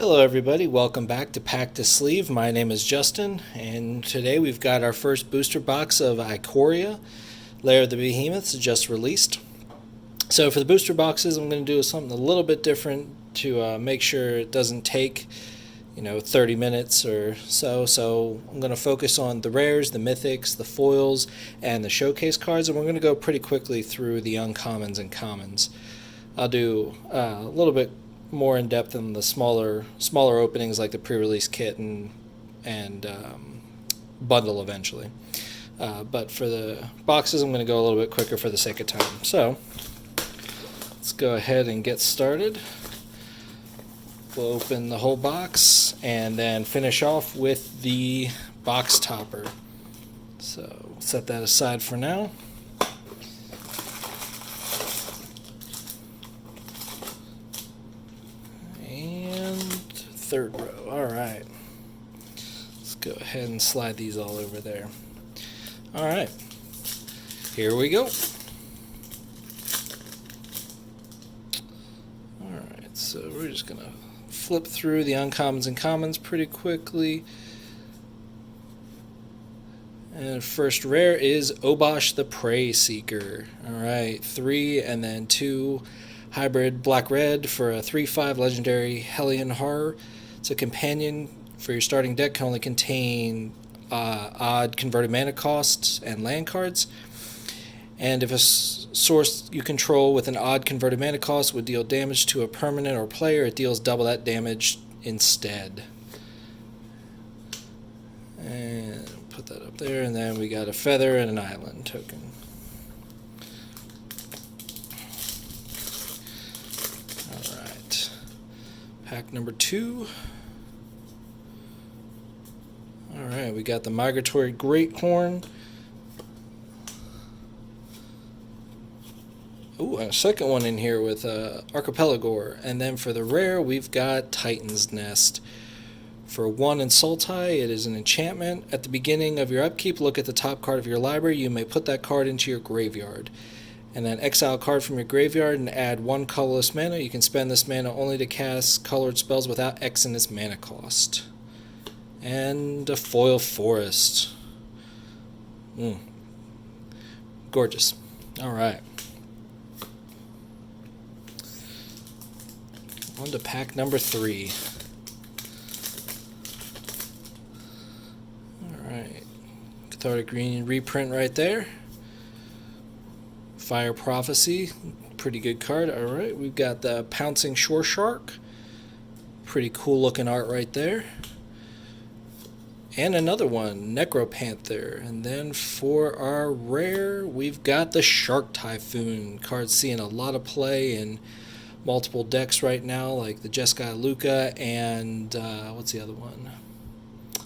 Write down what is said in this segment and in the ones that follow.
Hello everybody, welcome back to PackToSleeve. My name is Justin, and today we've got our first booster box of Ikoria, Lair of the Behemoths, just released. So for the booster boxes, I'm going to do something a little bit different to make sure it doesn't take 30 minutes or so. So I'm going to focus on the rares, the mythics, the foils, and the showcase cards, and we're going to go pretty quickly through the uncommons and commons. I'll do a little bit more in depth in the smaller openings like the pre-release kit and bundle eventually. But for the boxes, I'm going to go a little bit quicker for the sake of time. So let's go ahead and get started. We'll open the whole box and then finish off with the box topper. So set that aside for now. Third row. Alright. Let's go ahead and slide these all over there. Alright. Here we go. Alright, so we're just going to flip through the uncommons and commons pretty quickly. And first rare is Obosh the Prey Seeker. Alright, 3 and then 2 hybrid black-red for a 3/5 legendary Hellion Horror. It's a companion for your starting deck, can only contain odd converted mana costs and land cards. And if a source you control with an odd converted mana cost would deal damage to a permanent or player, it deals double that damage instead. And put that up there, and then we got a feather and an island token. Alright. Pack number 2. Alright, we got the Migratory Greathorn. Ooh, a second one in here with Archipelagore. And then for the rare, we've got Titan's Nest. For 1 in Sultai, it is an enchantment. At the beginning of your upkeep, look at the top card of your library. You may put that card into your graveyard. And then exile a card from your graveyard and add 1 colorless mana. You can spend this mana only to cast colored spells without X in its mana cost. And a foil forest. Gorgeous. Alright. On to pack number 3. Alright. Cathartic Green reprint right there. Fire Prophecy. Pretty good card. Alright. We've got the Pouncing Shore Shark. Pretty cool looking art right there. And another one, Necropanther. And then for our rare, we've got the Shark Typhoon. Card seeing a lot of play in multiple decks right now, like the Jeskai Luca and what's the other one?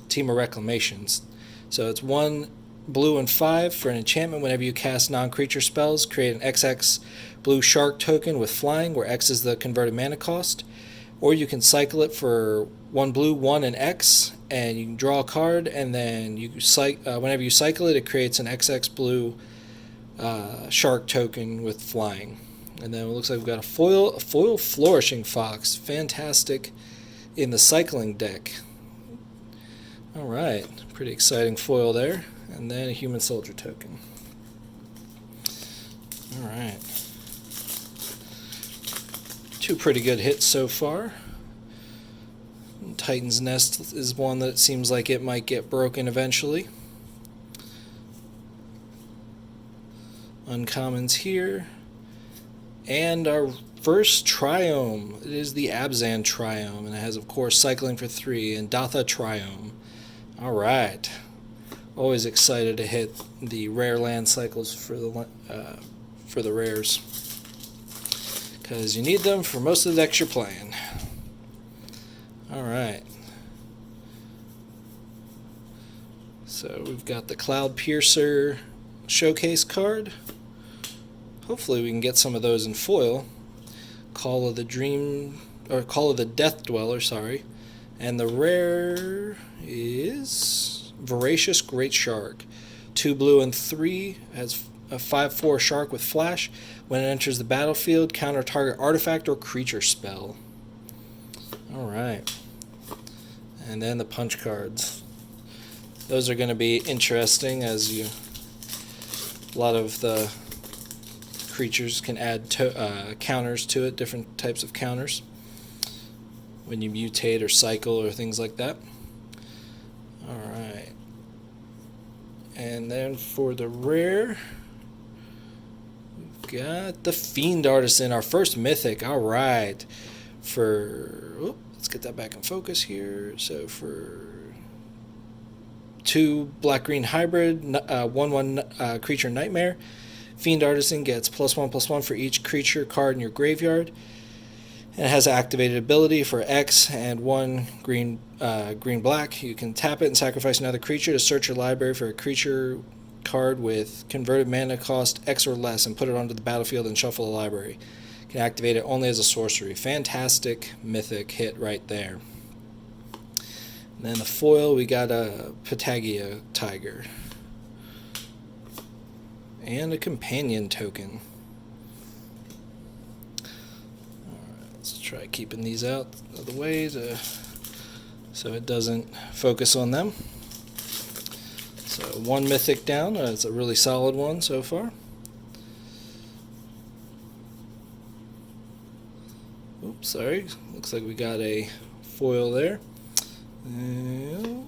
Team of Reclamations. So it's 1 blue and 5 for an enchantment. Whenever you cast non-creature spells, create an XX blue shark token with flying, where X is the converted mana cost. Or you can cycle it for 1 blue, 1 and X, and you can draw a card, and then you whenever you cycle it, it creates an XX blue shark token with flying. And then it looks like we've got a foil Flourishing Fox. Fantastic in the cycling deck. Alright, pretty exciting foil there. And then a Human Soldier token. Alright. 2 pretty good hits so far. Titan's Nest is one that seems like it might get broken eventually. Uncommons here. And our first Triome. It is the Abzan Triome, and it has, of course, cycling for 3 and Datha Triome. Alright. Always excited to hit the rare land cycles for the rares, because you need them for most of the decks you're playing. Alright. So we've got the Cloud Piercer showcase card. Hopefully we can get some of those in foil. Call of the Death Dweller, sorry. And the rare is Voracious Great Shark. 2 blue and 3, has a 5/4 shark with flash. When it enters the battlefield, counter target artifact or creature spell. Alright. And then the punch cards. Those are going to be interesting, as a lot of the creatures can add counters to it, different types of counters when you mutate or cycle or things like that. Alright. And then for the rare, we've got the Fiend Artisan, our first mythic. Alright. Let's get that back in focus here. So for 2 black-green hybrid, 1/1 creature nightmare, Fiend Artisan gets +1/+1 for each creature card in your graveyard. And it has an activated ability for X and 1 green black. You can tap it and sacrifice another creature to search your library for a creature card with converted mana cost X or less and put it onto the battlefield and shuffle the library. You can activate it only as a sorcery. Fantastic mythic hit right there. And then the foil, we got a Patagia Tiger. And a companion token. Let's try keeping these out of the way so it doesn't focus on them. So 1 mythic down. It's a really solid one so far. Oops, sorry. Looks like we got a foil there. And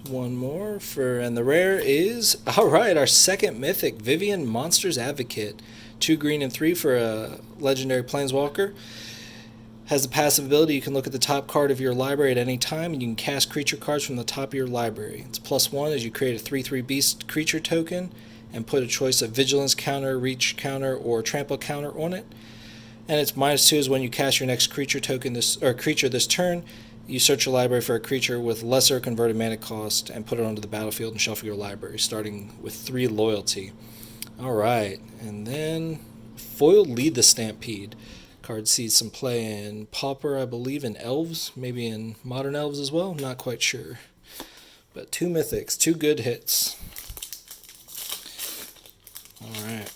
1 more and the rare is, alright, our second mythic, Vivian Monsters Advocate. 2 green and 3 for a legendary planeswalker. Has the passive ability, you can look at the top card of your library at any time, and you can cast creature cards from the top of your library. It's +1 as you create a 3/3 beast creature token and put a choice of vigilance counter, reach counter, or trample counter on it. And it's -2 is when you cast your next creature token creature this turn, you search your library for a creature with lesser converted mana cost and put it onto the battlefield and shuffle your library, starting with 3 loyalty. Alright, and then foil Lead the Stampede. Card sees some play in Pauper, I believe, in Elves, maybe in Modern Elves as well, not quite sure. But 2 mythics, 2 good hits. Alright.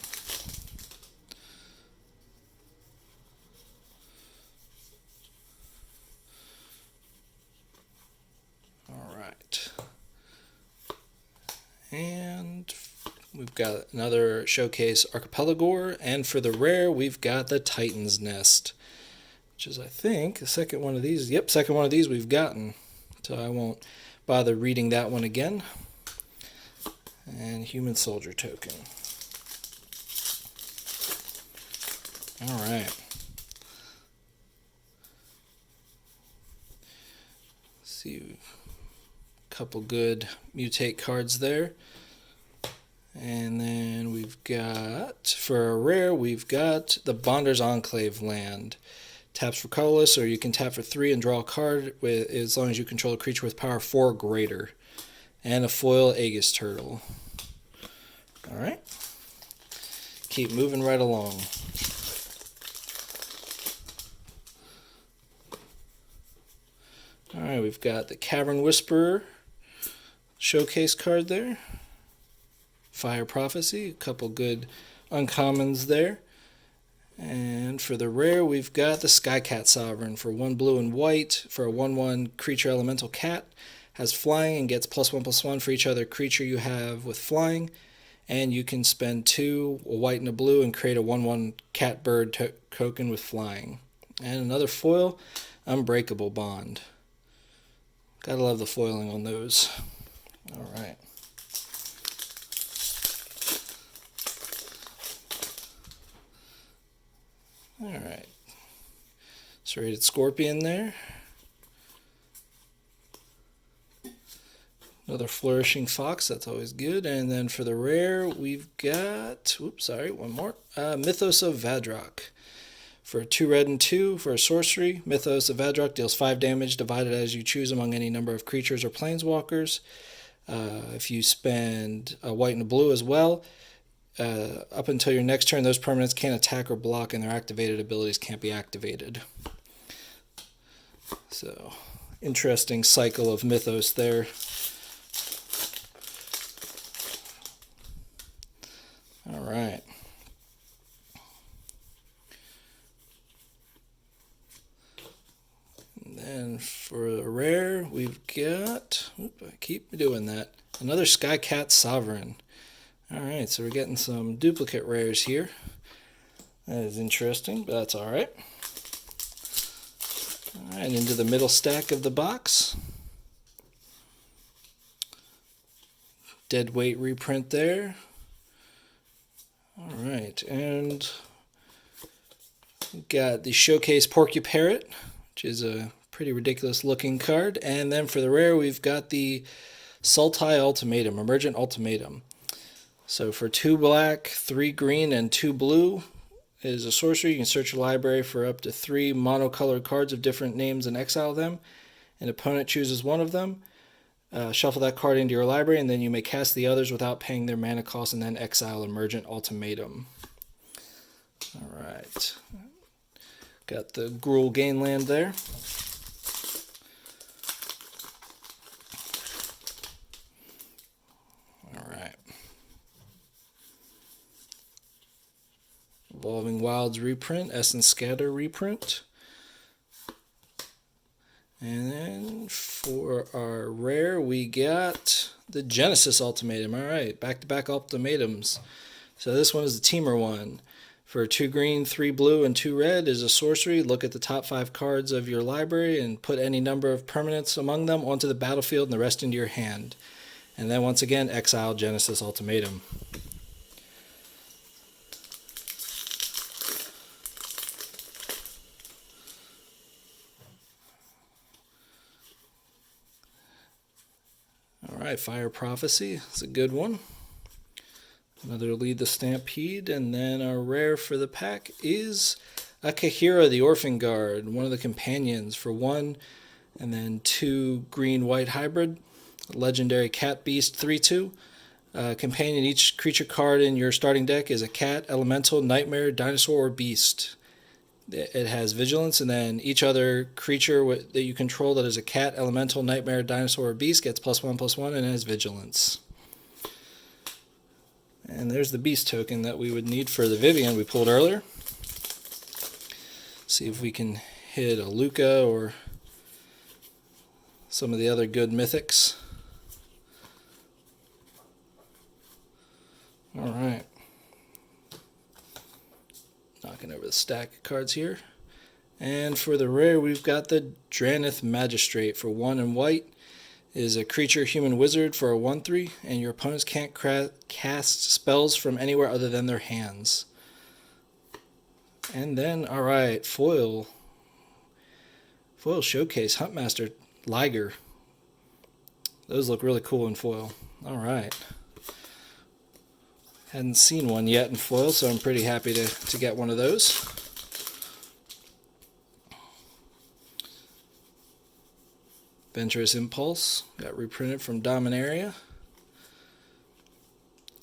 Alright. And we've got another Showcase Archipelagore, and for the rare, we've got the Titan's Nest, which is, I think, the second one of these. Yep, second one of these we've gotten, so I won't bother reading that one again. And Human Soldier token. Alright. See, a couple good mutate cards there. And then we've got, for a rare, we've got the Bonder's Enclave land. Taps for colorless, or you can tap for 3 and draw a card as long as you control a creature with power 4 or greater. And a foil Aegis Turtle. Alright. Keep moving right along. Alright, we've got the Cavern Whisperer showcase card there. Fire Prophecy, a couple good uncommons there. And for the rare, we've got the Skycat Sovereign for 1 blue and white for a 1/1 creature elemental cat. Has flying and gets +1/+1 for each other creature you have with flying. And you can spend 2, a white and a blue, and create a 1/1 cat bird token with flying. And another foil, Unbreakable Bond. Gotta love the foiling on those. Alright. Alright. Serrated Scorpion there. Another Flourishing Fox, that's always good. And then for the rare, we've got, one more. Mythos of Vadrok. For 2 red and 2, for a sorcery, Mythos of Vadrok deals 5 damage, divided as you choose among any number of creatures or planeswalkers. If you spend a white and a blue as well, up until your next turn, those permanents can't attack or block, and their activated abilities can't be activated. So, interesting cycle of Mythos there. Alright. And And for a rare, we've got, I keep doing that, another Sky Cat Sovereign. Alright, so we're getting some duplicate rares here. That is interesting, but that's alright. Alright, into the middle stack of the box. Deadweight reprint there. Alright, and we've got the Showcase Porcuparrot, which is a pretty ridiculous looking card. And then for the rare, we've got the Sultai Ultimatum, Emergent Ultimatum. So for 2 black, 3 green, and 2 blue, it is a sorcery. You can search your library for up to 3 monocolored cards of different names and exile them. An opponent chooses one of them. Shuffle that card into your library, and then you may cast the others without paying their mana cost, and then exile Emergent Ultimatum. Alright. Got the Gruul Gainland there. Alright. Evolving Wilds reprint, Essence Scatter reprint. And then for our rare, we got the Genesis Ultimatum. Alright, back-to-back ultimatums. So this one is the Teamer one. For 2 green, 3 blue, and 2 red is a sorcery. Look at the top 5 cards of your library and put any number of permanents among them onto the battlefield and the rest into your hand. And then once again, exile Genesis Ultimatum. Alright, Fire Prophecy. It's a good one. Another Lead the Stampede. And then our rare for the pack is Ikoria, the Orphan Guard, one of the companions for 1, and then 2 green-white hybrid. Legendary Cat Beast 3/2. Companion, each creature card in your starting deck is a cat, elemental, nightmare, dinosaur, or beast. It has vigilance, and then each other creature that you control that is a cat, elemental, nightmare, dinosaur, or beast gets +1/+1 and has vigilance. And there's the beast token that we would need for the Vivian we pulled earlier. See if we can hit a Luca or some of the other good mythics. Alright. Knocking over the stack of cards here. And for the rare, we've got the Dranith Magistrate for 1 and white. It is a creature human wizard for a 1/3, and your opponents can't cast spells from anywhere other than their hands. And then, alright, foil. Foil Showcase, Huntmaster Liger. Those look really cool in foil. Alright. Hadn't seen one yet in foil, so I'm pretty happy to get one of those. Venturous Impulse got reprinted from Dominaria.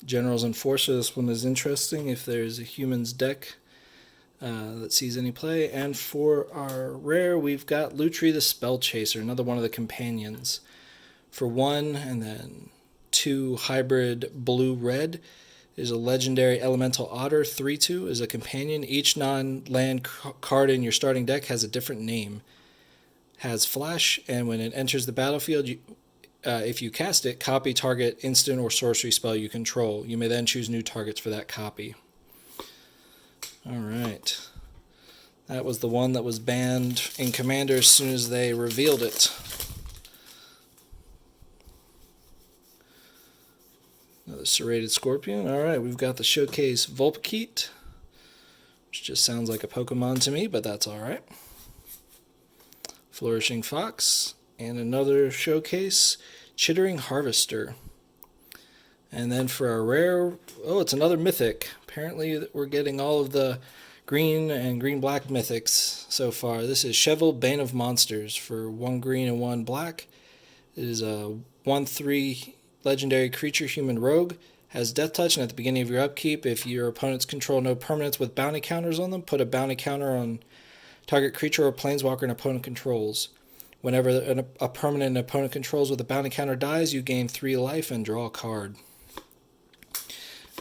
General's Enforcer, this one is interesting if there's a human's deck that sees any play. And for our rare, we've got Lutri the Spell Chaser, another one of the companions. For 1 and then 2 hybrid blue-red. Is a legendary elemental otter, 3/2, is a companion. Each non-land card in your starting deck has a different name. Has flash, and when it enters the battlefield, if you cast it, copy target instant or sorcery spell you control. You may then choose new targets for that copy. Alright. That was the one that was banned in Commander as soon as they revealed it. Another Serrated Scorpion. Alright, we've got the Showcase Vulpikeet, which just sounds like a Pokemon to me, but that's alright. Flourishing Fox, and another Showcase Chittering Harvester. And then for our rare, oh, it's another Mythic. Apparently we're getting all of the green and green-black Mythics so far. This is Shevel, Bane of Monsters for 1 green and 1 black. It is a 1/3 legendary creature, human rogue, has death touch, and at the beginning of your upkeep, if your opponents control no permanents with bounty counters on them, put a bounty counter on target creature or planeswalker an opponent controls. Whenever a permanent an opponent controls with a bounty counter dies, you gain 3 life and draw a card.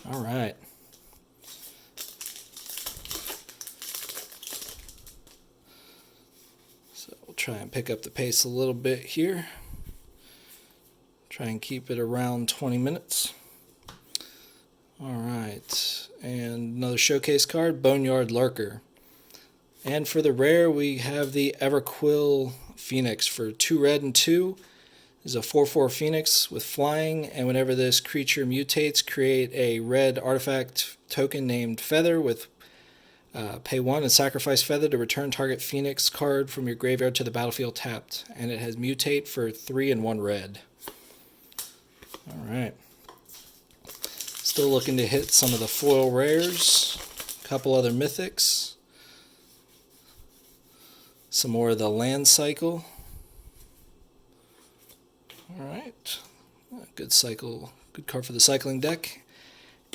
Alright. So we'll try and pick up the pace a little bit here. Try and keep it around 20 minutes. Alright, and another showcase card, Boneyard Lurker. And for the rare, we have the Everquill Phoenix for 2 red and 2. This is a 4/4 Phoenix with flying, and whenever this creature mutates, create a red artifact token named Feather with pay 1 and sacrifice Feather to return target Phoenix card from your graveyard to the battlefield tapped. And it has mutate for 3 and 1 red. Alright. Still looking to hit some of the foil rares. A couple other mythics. Some more of the land cycle. Alright. Good cycle. Good card for the cycling deck.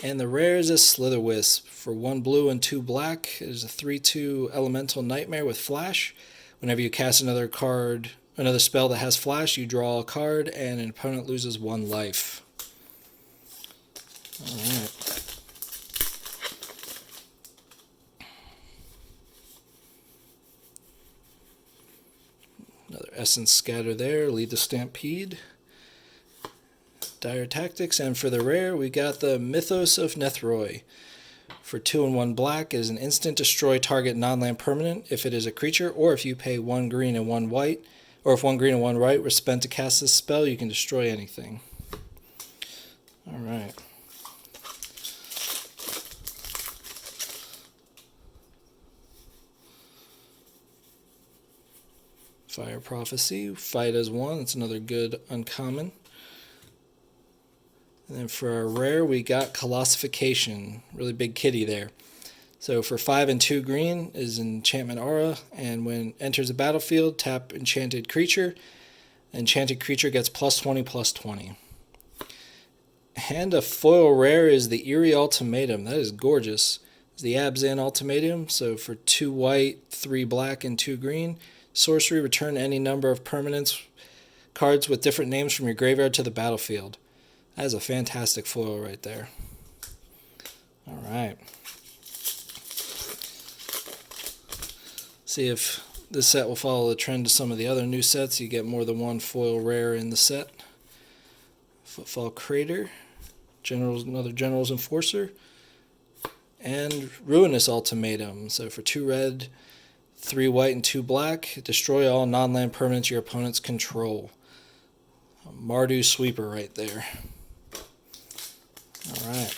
And the rare is a Slitherwisp for 1 blue and 2 black. It is a 3/2 elemental nightmare with flash. Whenever you cast another spell that has flash, you draw a card and an opponent loses 1 life. Alright. Another Essence Scatter there, lead the Stampede. Dire Tactics, and for the rare, we got the Mythos of Nethroi. For 2 and 1 black, it is an instant destroy target non-land permanent if it is a creature, or if you pay 1 green and 1 white, or if 1 green and 1 white were spent to cast this spell, you can destroy anything. Alright. Fire Prophecy, fight as 1, it's another good uncommon. And then for our rare, we got Colossification, really big kitty there. So for 5 and 2 green is Enchantment Aura, and when enters the battlefield, tap Enchanted Creature. Enchanted Creature gets +20/+20. And a foil rare is the Eerie Ultimatum. That is gorgeous. It's the Abzan Ultimatum, so for 2 white, 3 black, and 2 green, sorcery, return any number of permanents cards with different names from your graveyard to the battlefield. That is a fantastic foil right there. Alright. See if this set will follow the trend of some of the other new sets. You get more than 1 foil rare in the set. Footfall Crater. Another General's Enforcer. And Ruinous Ultimatum. So for 2 red, 3 white, and 2 black, destroy all non-land permanents your opponents control. A Mardu Sweeper right there. Alright.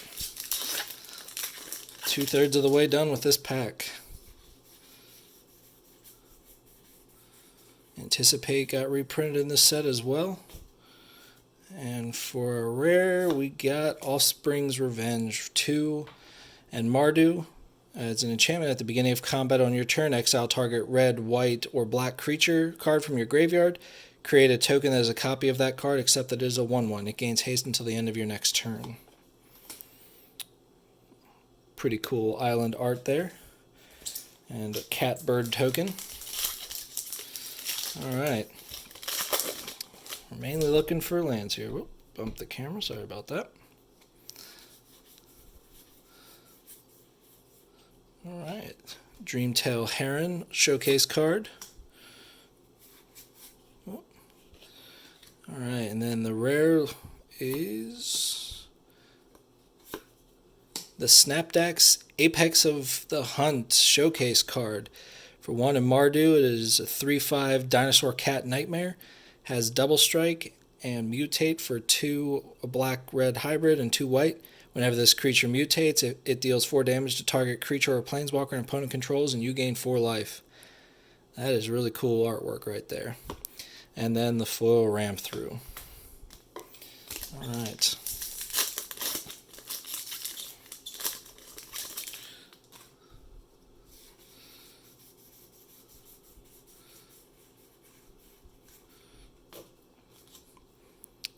2/3 of the way done with this pack. Anticipate got reprinted in this set as well. And for a rare, we got Offspring's Revenge 2 and Mardu. It's an enchantment at the beginning of combat on your turn. Exile target red, white, or black creature card from your graveyard. Create a token that is a copy of that card, except that it is a 1/1. It gains haste until the end of your next turn. Pretty cool island art there. And a catbird token. Alright. We're mainly looking for lands here. Whoop, bumped the camera, sorry about that. Alright. Dreamtail Heron showcase card. Alright, and then the rare is the Snapdax Apex of the Hunt showcase card. For 1 in Mardu, it is a 3/5 Dinosaur Cat Nightmare. Has double strike and mutate for 2 black-red hybrid and 2 white. Whenever this creature mutates, it deals 4 damage to target creature or planeswalker an opponent controls, and you gain 4 life. That is really cool artwork right there. And then the foil ram through. Alright.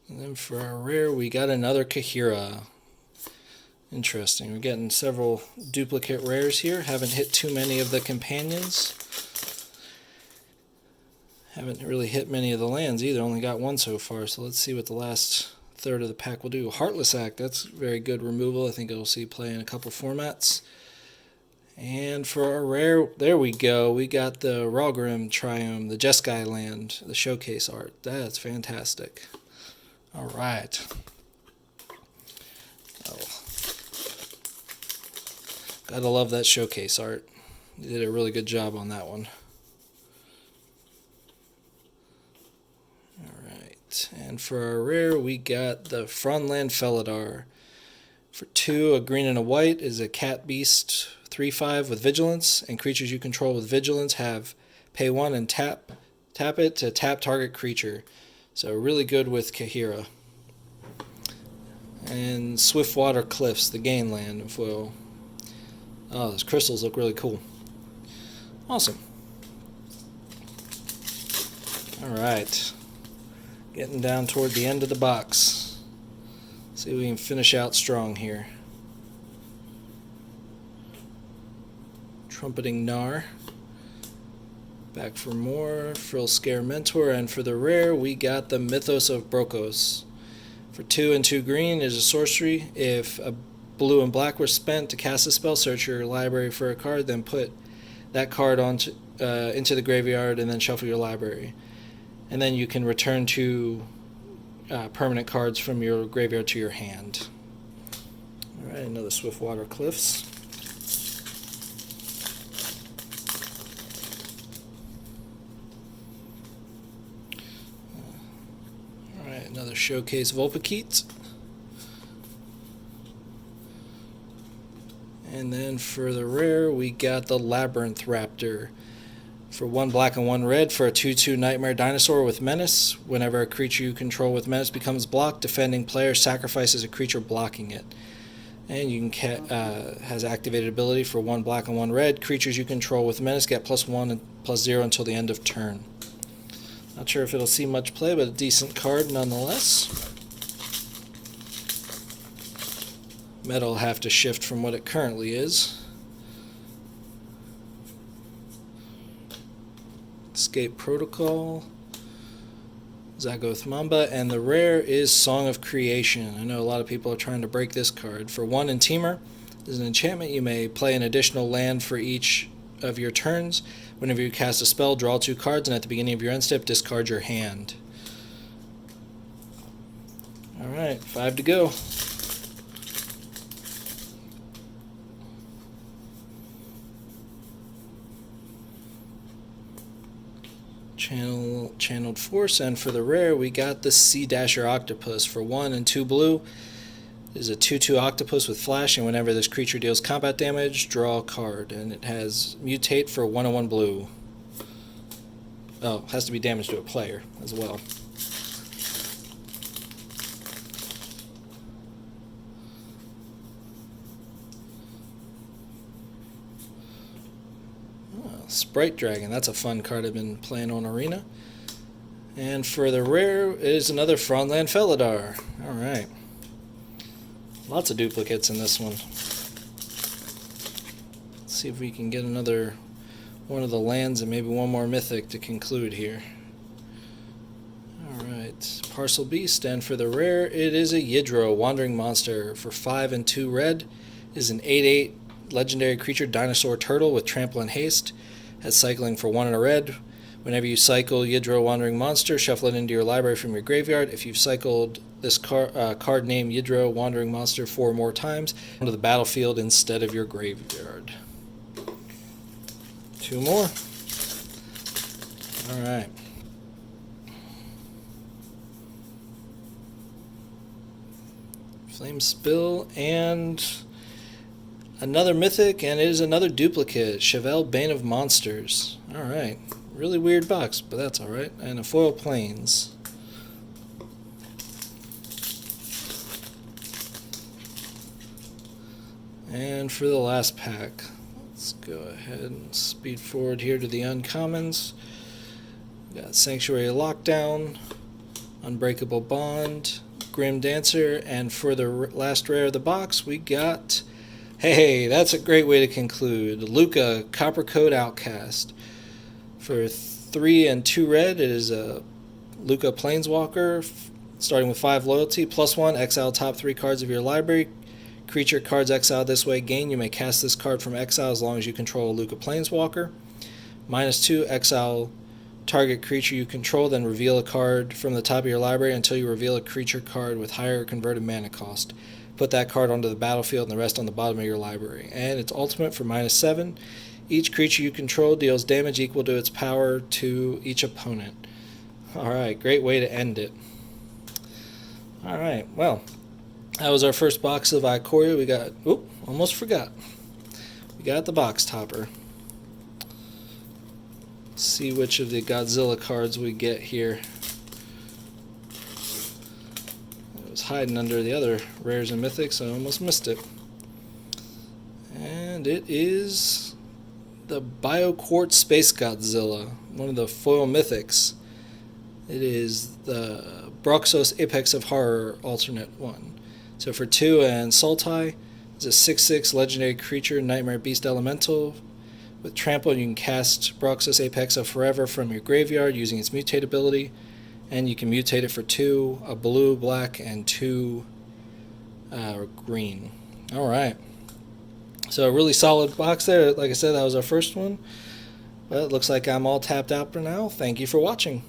And then for our rare, we got another Kahira. Interesting. We're getting several duplicate rares here. Haven't hit too many of the companions. Haven't really hit many of the lands either. Only got 1 so far. So let's see what the last third of the pack will do. Heartless Act. That's very good removal. I think it'll see play in a couple formats. And for our rare, there we go. We got the Ralgrim Triome, the Jeskai Land, the showcase art. That's fantastic. All right. Oh. Gotta love that showcase art. You did a really good job on that one. All right. And for our rare, we got the Fronland Felidar. For 2, a green and a white is a cat beast, 3/5 with vigilance, and creatures you control with vigilance have pay 1 and tap it to tap target creature. So really good with Kahira. And Swiftwater Cliffs, the Gain Land in foil. Oh, those crystals look really cool. Awesome. Alright. Getting down toward the end of the box. See if we can finish out strong here. Trumpeting Gnar. Back for more. Frill Scare Mentor. And for the rare, we got the Mythos of Brokos. For 2 and 2 green is a sorcery. If a blue and black were spent to cast a spell, search your library for a card, then put that card into the graveyard and then shuffle your library. And then you can return 2 permanent cards from your graveyard to your hand. Alright, another Swiftwater Cliffs. Alright, another Showcase Vulpikeet. And then for the rare, we got the Labyrinth Raptor. For 1 black and 1 red, for a 2/2 Nightmare Dinosaur with Menace. Whenever a creature you control with Menace becomes blocked, defending player sacrifices a creature blocking it. And you can has activated ability for 1 black and 1 red. Creatures you control with Menace get +1 and +0 until the end of turn. Not sure if it'll see much play, but a decent card nonetheless. Meta will have to shift from what it currently is. Escape Protocol, Zagoth Mamba, and the rare is Song of Creation. I know a lot of people are trying to break this card. For 1 and Teamer, as an enchantment, you may play an additional land for each of your turns. Whenever you cast a spell, draw 2 cards, and at the beginning of your end step, discard your hand. Alright, 5 to go. Channeled Force, and for the rare we got the Sea Dasher Octopus. For 1 and 2 blue is a 2/2 octopus with flash, and whenever this creature deals combat damage, draw a card, and it has mutate for 1 and 1 blue. Oh, it has to be damage to a player as well. Sprite Dragon, that's a fun card I've been playing on Arena. And for the rare is another Fronland Felidar. Alright. Lots of duplicates in this one. Let's see if we can get another one of the lands and maybe one more mythic to conclude here. Alright, Parcel Beast, and for the rare it is a Yidro, Wandering Monster. For 5 and 2 red is an 8/8 legendary creature dinosaur turtle with trample and haste. Has cycling for 1 and a red. Whenever you cycle Yidro Wandering Monster, shuffle it into your library from your graveyard. If you've cycled this card named Yidro Wandering Monster 4 more times, onto the battlefield instead of your graveyard. 2 more. Alright. Flame Spill, and another mythic, and it is another duplicate. Chevelle, Bane of Monsters. Alright. Really weird box, but that's alright. And a foil Plains. And for the last pack, let's go ahead and speed forward here to the uncommons. We got Sanctuary Lockdown, Unbreakable Bond, Grim Dancer, and for the last rare of the box, we got... Hey, that's a great way to conclude. Luca, Copper Code Outcast. For 3 and 2 red, it is a Luca Planeswalker, starting with 5 loyalty, +1, exile top 3 cards of your library. creature cards exiled this way gain. You may cast this card from exile as long as you control a Luca Planeswalker. -2, exile target creature you control, then reveal a card from the top of your library until you reveal a creature card with higher converted mana cost. Put that card onto the battlefield and the rest on the bottom of your library. And it's ultimate for -7. Each creature you control deals damage equal to its power to each opponent. Alright, great way to end it. Alright, well, that was our first box of Ikoria. We got, almost forgot. We got the box topper. Let's see which of the Godzilla cards we get here. It was hiding under the other rares and mythics, so I almost missed it. And it is the BioQuartz Space Godzilla, one of the foil mythics. It is the Broxos Apex of Horror alternate one. So for 2 and Sultai, it's a 6/6 legendary creature, Nightmare Beast Elemental. With Trample, you can cast Broxos Apex of Forever from your graveyard using its mutate ability, and you can mutate it for 2, a blue, black, and 2 green. Alright. So a really solid box there. Like I said, that was our first one. But it looks like I'm all tapped out for now. Thank you for watching.